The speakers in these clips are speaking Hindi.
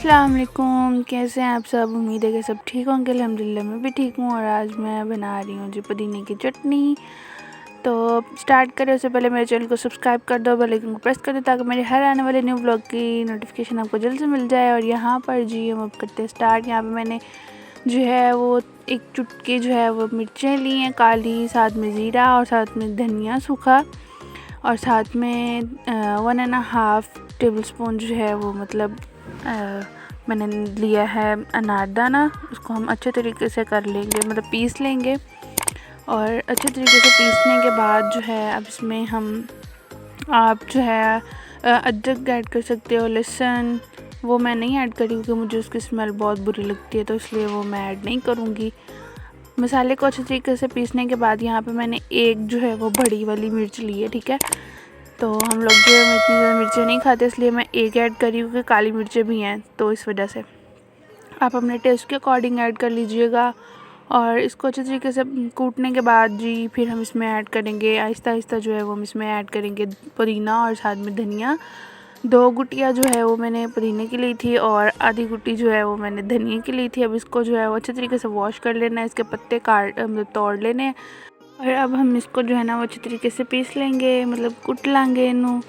अस्सलाम वालेकुम, कैसे हैं आप सब। उम्मीद है कि सब ठीक होंगे। अल्हम्दुलिल्लाह मैं भी ठीक हूँ। और आज मैं बना रही हूँ जी पुदीने की चटनी। तो स्टार्ट करें उससे पहले मेरे चैनल को सब्सक्राइब कर दो, बेल आइकन को प्रेस कर दो ताकि मेरे हर आने वाले न्यू ब्लॉग की नोटिफिकेशन आपको जल्द से मिल जाए। और यहाँ पर जी हम अब करते हैं स्टार्ट। यहाँ पर मैंने जो है वो एक चुटकी जो है वो मिर्चें ली हैं काली, साथ में ज़ीरा और साथ में धनिया सूखा, और साथ में 1.5 टेबल स्पून जो है वो मतलब मैंने लिया है अनारदाना। उसको हम अच्छे तरीके से कर लेंगे, मतलब पीस लेंगे। और अच्छे तरीके से पीसने के बाद जो है अब इसमें हम आप जो है अदरक ऐड कर सकते हो, लहसुन वो मैं नहीं ऐड करी क्योंकि मुझे उसकी स्मेल बहुत बुरी लगती है, तो इसलिए वो मैं ऐड नहीं करूँगी। मसाले को अच्छे तरीके से पीसने के बाद यहाँ पे मैंने एक जो है वो बड़ी वाली मिर्च ली है, ठीक है। तो हम लोग जो है इतनी ज़्यादा मिर्चें नहीं खाते, इसलिए मैं एक ऐड करी क्योंकि काली मिर्चें भी हैं, तो इस वजह से आप अपने टेस्ट के अकॉर्डिंग ऐड कर लीजिएगा। और इसको अच्छे तरीके से कूटने के बाद जी फिर हम इसमें ऐड करेंगे आहिस्ता आहिस्ता जो है वो हम इसमें ऐड करेंगे पुदीना और साथ में धनिया। 2 गुटियाँ जो है वो मैंने पुदीने की ली थी और आधी गुटी जो है वो मैंने धनिया की ली थी। अब इसको जो है वो अच्छे तरीके से वॉश कर लेना है, इसके पत्ते काट मतलब तोड़ लेने हैं। और अब हम इसको जो है ना वो अच्छे तरीके से पीस लेंगे, मतलब कुट लेंगे इन्हों।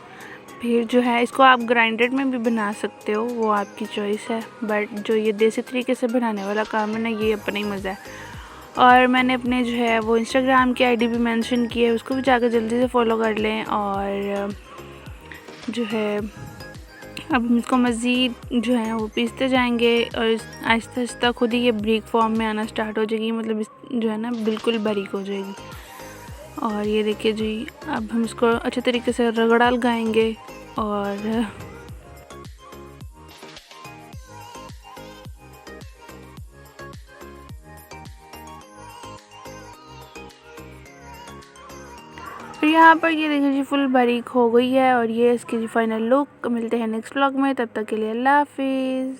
फिर जो है इसको आप ग्राइंडर में भी बना सकते हो, वो आपकी चॉइस है, बट जो ये देसी तरीके से बनाने वाला काम है ना, ये अपना ही मज़ा है। और मैंने अपने जो है वो इंस्टाग्राम की आईडी भी मेंशन की है, उसको भी जाकर जल्दी से फॉलो कर लें। और जो है अब हम इसको मज़ीद जो है वो पीसते जाएंगे और आहिस्ता आहिस्ता खुद ही ये ब्रिक फॉर्म में आना स्टार्ट हो जाएगी, मतलब इस जो है ना बिल्कुल बारीक हो जाएगी। और ये देखिए जी अब हम इसको अच्छे तरीके से रगड़ा लगाएंगे। और फिर यहाँ पर ये देखिए जी फुल बारीक हो गई है और ये इसकी जी फाइनल लुक। मिलते हैं नेक्स्ट व्लॉग में, तब तक के लिए अल्लाह हाफिज़।